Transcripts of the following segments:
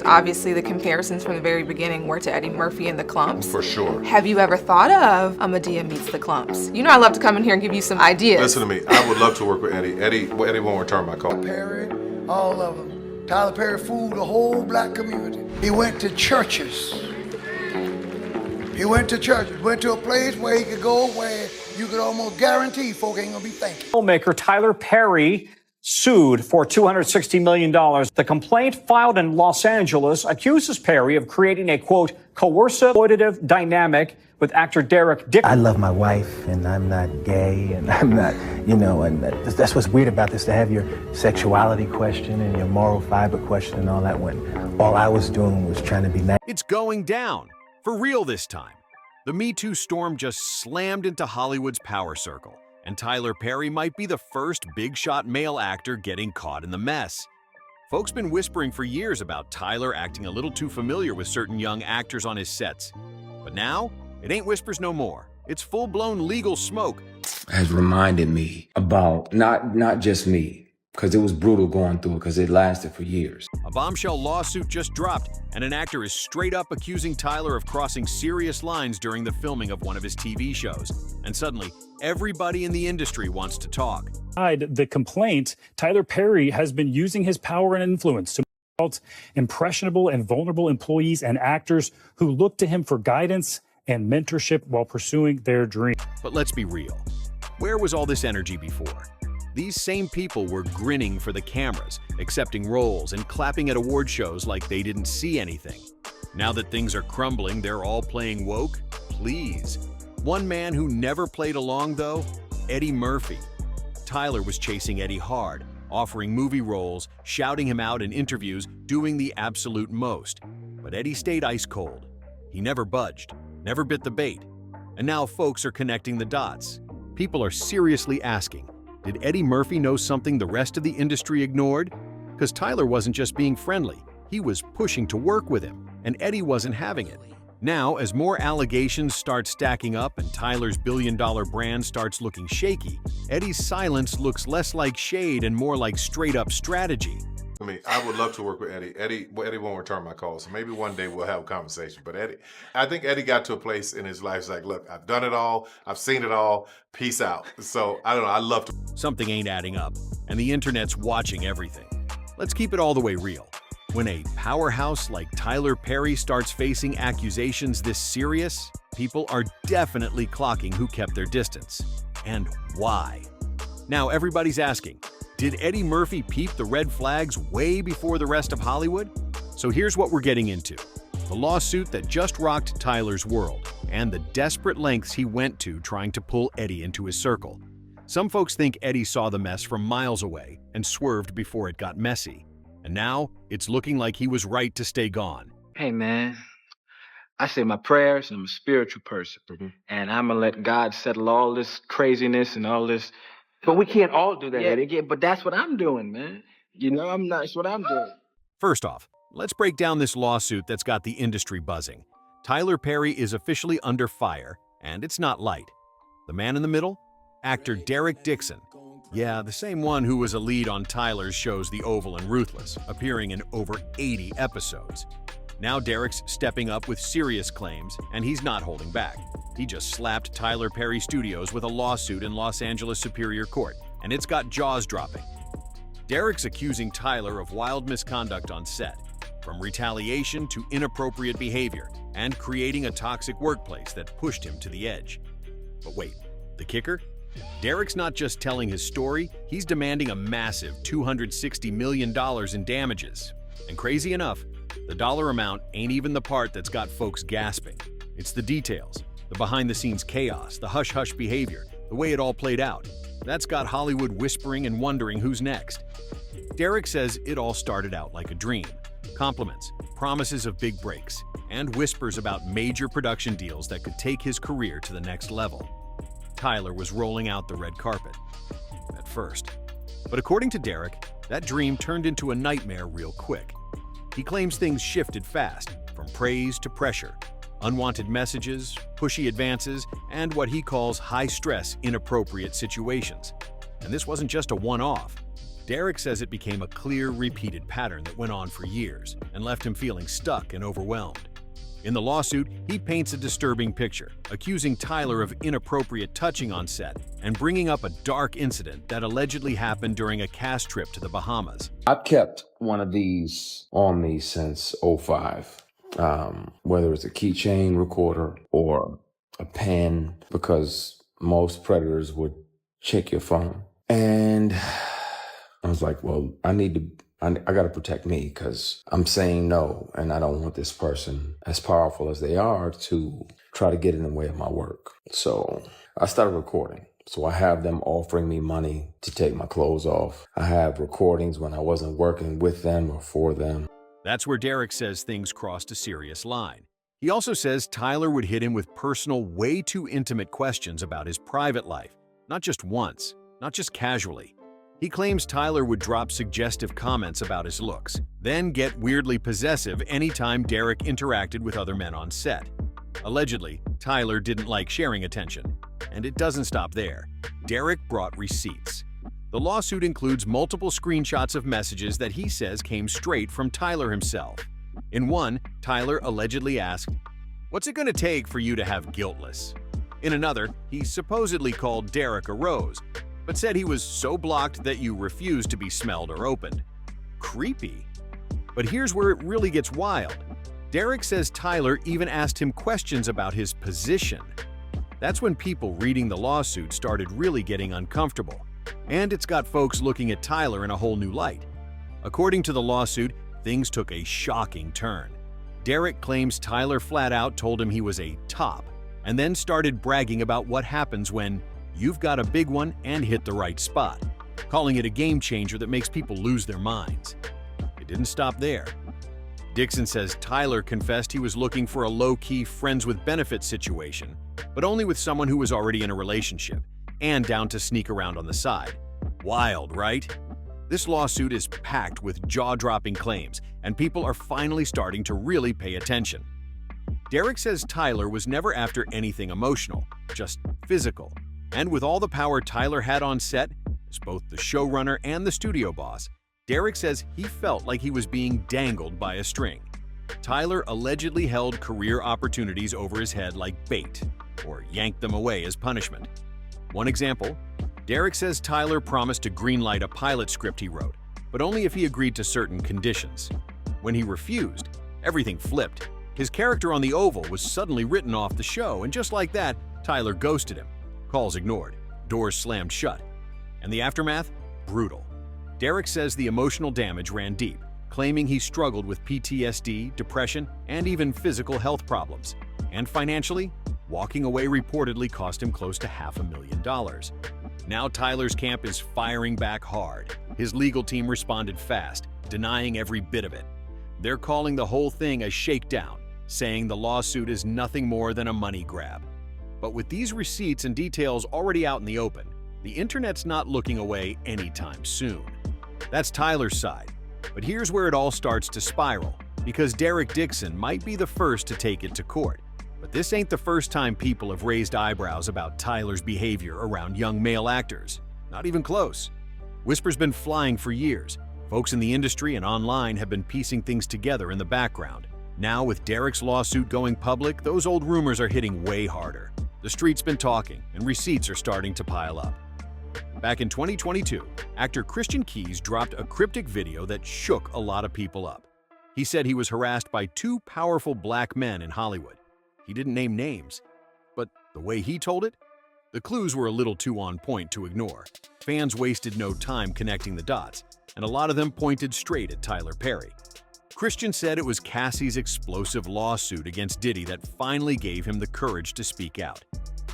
obviously the comparisons from the very beginning were to Eddie Murphy and the Clumps. For sure. Have you ever thought of a Medea meets the Clumps? You know I love to come in here and give you some ideas. Listen to me, I would love to work with Eddie. Eddie won't return my call. Perry, all of them. Tyler Perry fooled the whole black community. He went to churches. He went to churches, went to a place where he could go where you could almost guarantee folk ain't gonna be thinking. Filmmaker Tyler Perry sued for $260 million. The complaint filed in Los Angeles accuses Perry of creating a, quote, coercive, exploitative dynamic with actor Derek Dixon. I love my wife, and I'm not gay, and I'm not, and that's what's weird about this, to have your sexuality question and your moral fiber question and all that, when all I was doing was trying to be nice. It's going down. For real this time. The Me Too storm just slammed into Hollywood's power circle, and Tyler Perry might be the first big-shot male actor getting caught in the mess. Folks been whispering for years about Tyler acting a little too familiar with certain young actors on his sets. But now, it ain't whispers no more. It's full-blown legal smoke. Has reminded me about not just me, because it was brutal going through it, because it lasted for years. A bombshell lawsuit just dropped, and an actor is straight up accusing Tyler of crossing serious lines during the filming of one of his TV shows. And suddenly, everybody in the industry wants to talk. The complaint, Tyler Perry has been using his power and influence to out impressionable and vulnerable employees and actors who look to him for guidance and mentorship while pursuing their dream. But let's be real. Where was all this energy before? These same people were grinning for the cameras, accepting roles, and clapping at award shows like they didn't see anything. Now that things are crumbling, they're all playing woke? Please. One man who never played along, though? Eddie Murphy. Tyler was chasing Eddie hard, offering movie roles, shouting him out in interviews, doing the absolute most. But Eddie stayed ice cold. He never budged, never bit the bait. And now folks are connecting the dots. People are seriously asking, did Eddie Murphy know something the rest of the industry ignored? Because Tyler wasn't just being friendly, he was pushing to work with him, and Eddie wasn't having it. Now, as more allegations start stacking up and Tyler's billion-dollar brand starts looking shaky, Eddie's silence looks less like shade and more like straight-up strategy. I would love to work with Eddie. Eddie won't return my calls, so maybe one day we'll have a conversation. But I think Eddie got to a place in his life, he's like, look, I've done it all, I've seen it all, peace out. So, I don't know, I love to. Something ain't adding up, and the internet's watching everything. Let's keep it all the way real. When a powerhouse like Tyler Perry starts facing accusations this serious, people are definitely clocking who kept their distance. And why? Now everybody's asking, did Eddie Murphy peep the red flags way before the rest of Hollywood? So here's what we're getting into. The lawsuit that just rocked Tyler's world, and the desperate lengths he went to trying to pull Eddie into his circle. Some folks think Eddie saw the mess from miles away and swerved before it got messy. And now, it's looking like he was right to stay gone. Hey man, I say my prayers, I'm a spiritual person. And I'm gonna let God settle all this craziness and all this. But we can't all do that, Eddie. But that's what I'm doing, man. That's what I'm doing. First off, let's break down this lawsuit that's got the industry buzzing. Tyler Perry is officially under fire, and it's not light. The man in the middle? Actor Derek Dixon. Yeah, the same one who was a lead on Tyler's shows The Oval and Ruthless, appearing in over 80 episodes. Now Derek's stepping up with serious claims, and he's not holding back. He just slapped Tyler Perry Studios with a lawsuit in Los Angeles Superior Court, and it's got jaws dropping. Derek's accusing Tyler of wild misconduct on set, from retaliation to inappropriate behavior, and creating a toxic workplace that pushed him to the edge. But wait, the kicker? Derek's not just telling his story, he's demanding a massive $260 million in damages. And crazy enough, the dollar amount ain't even the part that's got folks gasping. It's the details, the behind-the-scenes chaos, the hush-hush behavior, the way it all played out. That's got Hollywood whispering and wondering who's next. Derek says it all started out like a dream. Compliments, promises of big breaks, and whispers about major production deals that could take his career to the next level. Tyler was rolling out the red carpet, at first. But according to Derek, that dream turned into a nightmare real quick. He claims things shifted fast, from praise to pressure, unwanted messages, pushy advances, and what he calls high-stress, inappropriate situations. And this wasn't just a one-off. Derek says it became a clear, repeated pattern that went on for years and left him feeling stuck and overwhelmed. In the lawsuit, he paints a disturbing picture, accusing Tyler of inappropriate touching on set and bringing up a dark incident that allegedly happened during a cast trip to the Bahamas. I've kept one of these on me since '05, whether it's a keychain recorder or a pen, because most predators would check your phone. And I was like, well, I got to protect me because I'm saying no, and I don't want this person, as powerful as they are, to try to get in the way of my work. So I started recording. So I have them offering me money to take my clothes off. I have recordings when I wasn't working with them or for them. That's where Derek says things crossed a serious line. He also says Tyler would hit him with personal, way too intimate questions about his private life, not just once, not just casually. He claims Tyler would drop suggestive comments about his looks, then get weirdly possessive anytime Derek interacted with other men on set. Allegedly, Tyler didn't like sharing attention. And it doesn't stop there. Derek brought receipts. The lawsuit includes multiple screenshots of messages that he says came straight from Tyler himself. In one, Tyler allegedly asked, "What's it gonna take for you to have guiltless?" In another, he supposedly called Derek a rose, but said he was so blocked that you refused to be smelled or opened. Creepy. But here's where it really gets wild. Derek says Tyler even asked him questions about his position. That's when people reading the lawsuit started really getting uncomfortable. And it's got folks looking at Tyler in a whole new light. According to the lawsuit, things took a shocking turn. Derek claims Tyler flat out told him he was a top, and then started bragging about what happens when you've got a big one and hit the right spot, calling it a game changer that makes people lose their minds. It didn't stop there. Dixon says Tyler confessed he was looking for a low-key friends with benefits situation, but only with someone who was already in a relationship, and down to sneak around on the side. Wild, right? This lawsuit is packed with jaw-dropping claims, and people are finally starting to really pay attention. Derek says Tyler was never after anything emotional, just physical. And with all the power Tyler had on set, as both the showrunner and the studio boss, Derek says he felt like he was being dangled by a string. Tyler allegedly held career opportunities over his head like bait, or yanked them away as punishment. One example, Derek says Tyler promised to greenlight a pilot script he wrote, but only if he agreed to certain conditions. When he refused, everything flipped. His character on The Oval was suddenly written off the show, and just like that, Tyler ghosted him. Calls ignored, doors slammed shut. And the aftermath? Brutal. Derek says the emotional damage ran deep, claiming he struggled with PTSD, depression, and even physical health problems. And financially, walking away reportedly cost him close to $500,000. Now Tyler's camp is firing back hard. His legal team responded fast, denying every bit of it. They're calling the whole thing a shakedown, saying the lawsuit is nothing more than a money grab. But with these receipts and details already out in the open, the internet's not looking away anytime soon. That's Tyler's side. But here's where it all starts to spiral, because Derek Dixon might be the first to take it to court. But this ain't the first time people have raised eyebrows about Tyler's behavior around young male actors. Not even close. Whispers been flying for years. Folks in the industry and online have been piecing things together in the background. Now, with Derek's lawsuit going public, those old rumors are hitting way harder. The street's been talking, and receipts are starting to pile up. Back in 2022, actor Christian Keys dropped a cryptic video that shook a lot of people up. He said he was harassed by two powerful black men in Hollywood. He didn't name names, but the way he told it, the clues were a little too on point to ignore. Fans wasted no time connecting the dots, and a lot of them pointed straight at Tyler Perry. Christian said it was Cassie's explosive lawsuit against Diddy that finally gave him the courage to speak out.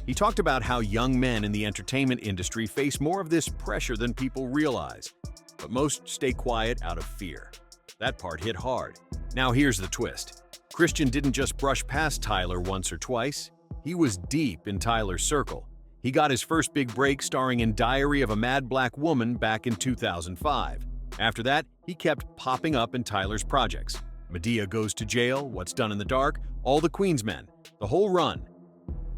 He talked about how young men in the entertainment industry face more of this pressure than people realize, but most stay quiet out of fear. That part hit hard. Now here's the twist. Christian didn't just brush past Tyler once or twice. He was deep in Tyler's circle. He got his first big break starring in Diary of a Mad Black Woman back in 2005. After that, he kept popping up in Tyler's projects. Medea Goes to Jail, What's Done in the Dark, All the Queensmen, the whole run.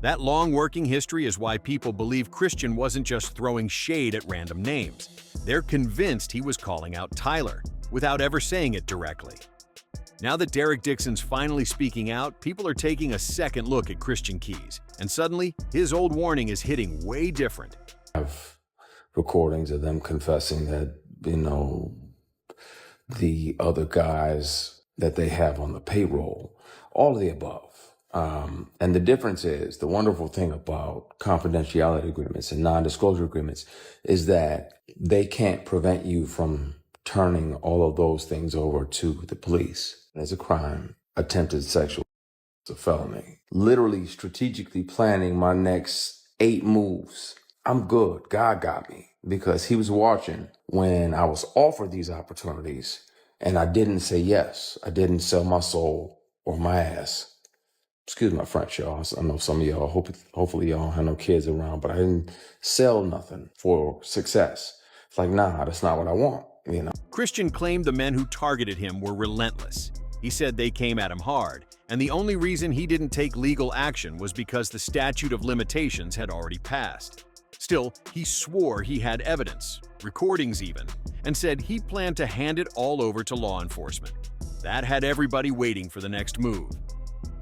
That long working history is why people believe Christian wasn't just throwing shade at random names. They're convinced he was calling out Tyler, without ever saying it directly. Now that Derek Dixon's finally speaking out, people are taking a second look at Christian Keys, and suddenly, his old warning is hitting way different. I have recordings of them confessing that, the other guys that they have on the payroll, all of the above. And the difference is, the wonderful thing about confidentiality agreements and non-disclosure agreements is that they can't prevent you from turning all of those things over to the police. It's a crime. Attempted sexual is a felony. Literally strategically planning my next 8 moves. I'm good. God got me because he was watching when I was offered these opportunities and I didn't say yes. I didn't sell my soul or my ass. Excuse my French, y'all. I know some of y'all, hopefully y'all have no kids around, but I didn't sell nothing for success. It's like, nah, that's not what I want, Christian claimed the men who targeted him were relentless. He said they came at him hard, and the only reason he didn't take legal action was because the statute of limitations had already passed. Still, he swore he had evidence, recordings even, and said he planned to hand it all over to law enforcement. That had everybody waiting for the next move.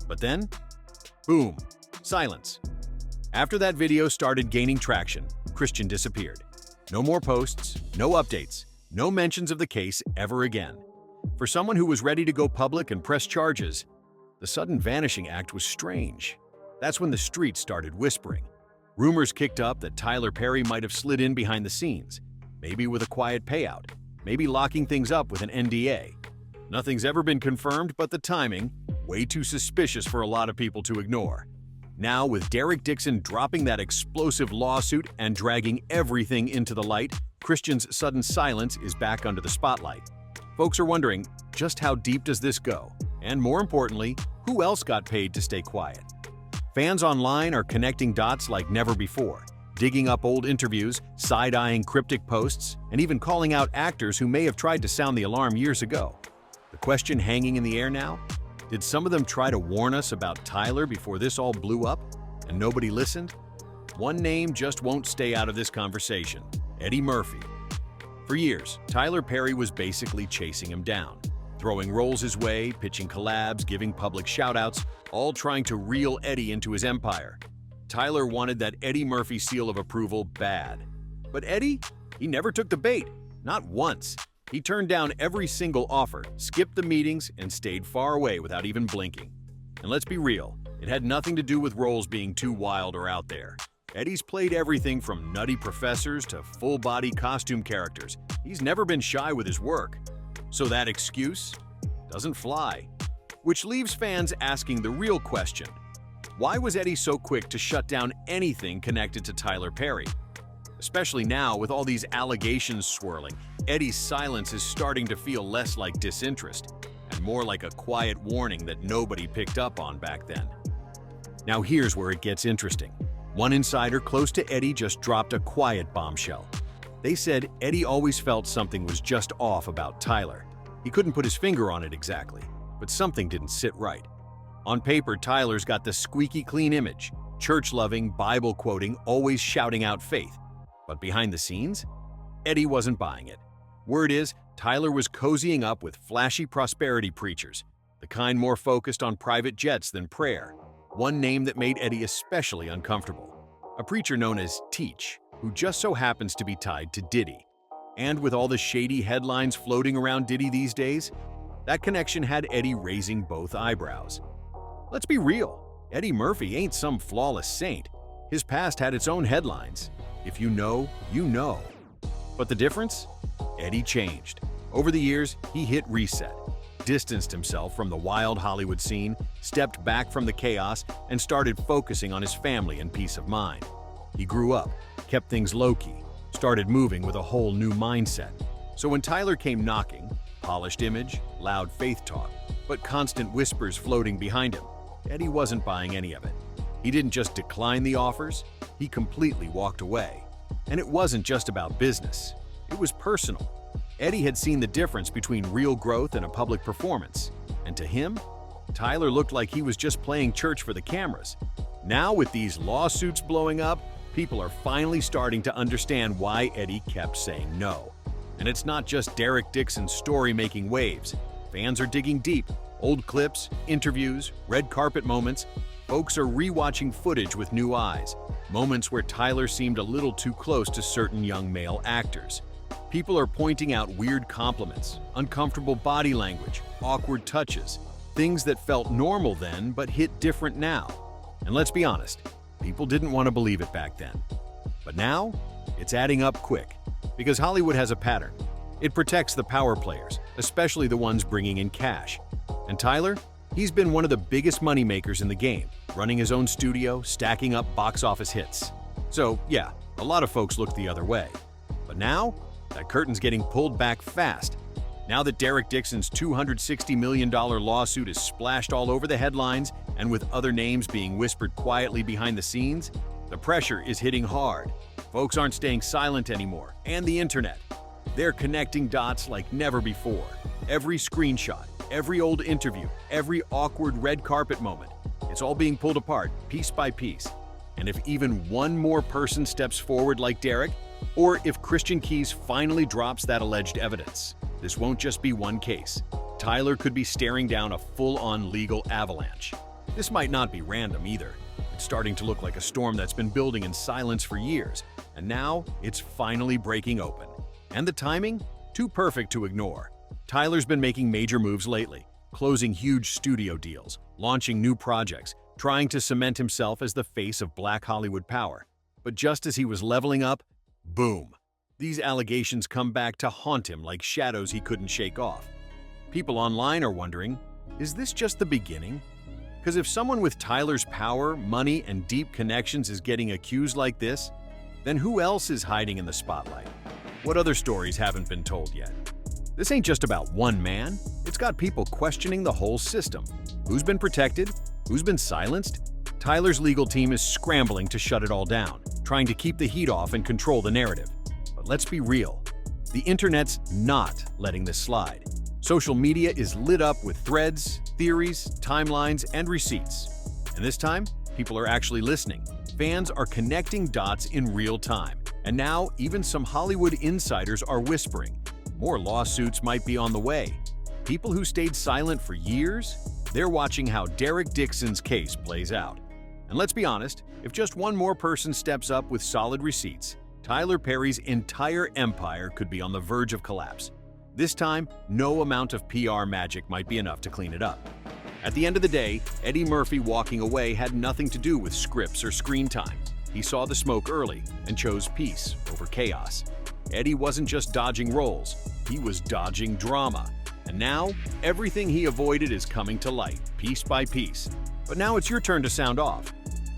But then, boom, silence. After that video started gaining traction, Christian disappeared. No more posts, no updates, no mentions of the case ever again. For someone who was ready to go public and press charges, the sudden vanishing act was strange. That's when the streets started whispering. Rumors kicked up that Tyler Perry might have slid in behind the scenes, maybe with a quiet payout, maybe locking things up with an NDA. Nothing's ever been confirmed, but the timing, way too suspicious for a lot of people to ignore. Now, with Derek Dixon dropping that explosive lawsuit and dragging everything into the light, Christian's sudden silence is back under the spotlight. Folks are wondering, just how deep does this go? And more importantly, who else got paid to stay quiet? Fans online are connecting dots like never before, digging up old interviews, side-eyeing cryptic posts, and even calling out actors who may have tried to sound the alarm years ago. The question hanging in the air now? Did some of them try to warn us about Tyler before this all blew up, and nobody listened? One name just won't stay out of this conversation: Eddie Murphy. For years, Tyler Perry was basically chasing him down, throwing roles his way, pitching collabs, giving public shoutouts, all trying to reel Eddie into his empire. Tyler wanted that Eddie Murphy seal of approval bad. But Eddie? He never took the bait, not once. He turned down every single offer, skipped the meetings, and stayed far away without even blinking. And let's be real, it had nothing to do with roles being too wild or out there. Eddie's played everything from nutty professors to full-body costume characters. He's never been shy with his work. So that excuse doesn't fly. Which leaves fans asking the real question: why was Eddie so quick to shut down anything connected to Tyler Perry? Especially now, with all these allegations swirling, Eddie's silence is starting to feel less like disinterest and more like a quiet warning that nobody picked up on back then. Now here's where it gets interesting. One insider close to Eddie just dropped a quiet bombshell. They said Eddie always felt something was just off about Tyler. He couldn't put his finger on it exactly, but something didn't sit right. On paper, Tyler's got the squeaky clean image, church-loving, Bible-quoting, always shouting out faith. But behind the scenes, Eddie wasn't buying it. Word is, Tyler was cozying up with flashy prosperity preachers, the kind more focused on private jets than prayer. One name that made Eddie especially uncomfortable: a preacher known as Teach, who just so happens to be tied to Diddy. And with all the shady headlines floating around Diddy these days, that connection had Eddie raising both eyebrows. Let's be real, Eddie Murphy ain't some flawless saint. His past had its own headlines. If you know, you know. But the difference? Eddie changed. Over the years, he hit reset, distanced himself from the wild Hollywood scene, stepped back from the chaos, and started focusing on his family and peace of mind. He grew up, kept things low-key, started moving with a whole new mindset. So when Tyler came knocking, polished image, loud faith talk, but constant whispers floating behind him, Eddie wasn't buying any of it. He didn't just decline the offers, he completely walked away. And it wasn't just about business, it was personal. Eddie had seen the difference between real growth and a public performance. And to him, Tyler looked like he was just playing church for the cameras. Now, with these lawsuits blowing up, people are finally starting to understand why Eddie kept saying no. And it's not just Derek Dixon's story making waves. Fans are digging deep. Old clips, interviews, red carpet moments. Folks are rewatching footage with new eyes. Moments where Tyler seemed a little too close to certain young male actors. People are pointing out weird compliments, uncomfortable body language, awkward touches, things that felt normal then but hit different now. And let's be honest, people didn't want to believe it back then. But now, it's adding up quick, because Hollywood has a pattern. It protects the power players, especially the ones bringing in cash. And Tyler, he's been one of the biggest moneymakers in the game, running his own studio, stacking up box office hits. So yeah, a lot of folks look the other way. But now, that curtain's getting pulled back fast. Now that Derek Dixon's $260 million lawsuit is splashed all over the headlines, and with other names being whispered quietly behind the scenes, the pressure is hitting hard. Folks aren't staying silent anymore, and the internet. They're connecting dots like never before. Every screenshot, every old interview, every awkward red carpet moment, it's all being pulled apart piece by piece. And if even one more person steps forward like Derek, or if Christian Keys finally drops that alleged evidence, this won't just be one case. Tyler could be staring down a full-on legal avalanche. This might not be random either. It's starting to look like a storm that's been building in silence for years, and now it's finally breaking open. And the timing? Too perfect to ignore. Tyler's been making major moves lately, closing huge studio deals, launching new projects, trying to cement himself as the face of Black Hollywood power. But just as he was leveling up, boom! These allegations come back to haunt him like shadows he couldn't shake off. People online are wondering, is this just the beginning? Because if someone with Tyler's power, money, and deep connections is getting accused like this, then who else is hiding in the spotlight? What other stories haven't been told yet? This ain't just about one man. It's got people questioning the whole system. Who's been protected? Who's been silenced? Tyler's legal team is scrambling to shut it all down, trying to keep the heat off and control the narrative. But let's be real. The internet's not letting this slide. Social media is lit up with threads, theories, timelines, and receipts. And this time, people are actually listening. Fans are connecting dots in real time. And now, even some Hollywood insiders are whispering. More lawsuits might be on the way. People who stayed silent for years, they're watching how Derek Dixon's case plays out. And let's be honest, if just one more person steps up with solid receipts, Tyler Perry's entire empire could be on the verge of collapse. This time, no amount of PR magic might be enough to clean it up. At the end of the day, Eddie Murphy walking away had nothing to do with scripts or screen time. He saw the smoke early and chose peace over chaos. Eddie wasn't just dodging roles, he was dodging drama. And now, everything he avoided is coming to light, piece by piece. But now it's your turn to sound off.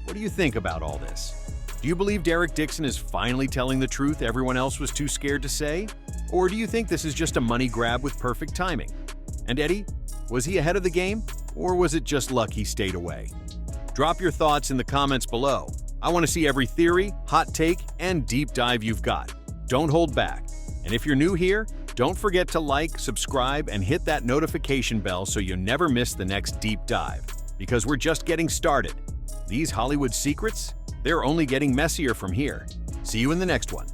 What do you think about all this? Do you believe Derek Dixon is finally telling the truth everyone else was too scared to say? Or do you think this is just a money grab with perfect timing? And Eddie, was he ahead of the game? Or was it just luck he stayed away? Drop your thoughts in the comments below. I want to see every theory, hot take, and deep dive you've got. Don't hold back. And if you're new here, don't forget to like, subscribe, and hit that notification bell so you never miss the next deep dive. Because we're just getting started. These Hollywood secrets, they're only getting messier from here. See you in the next one.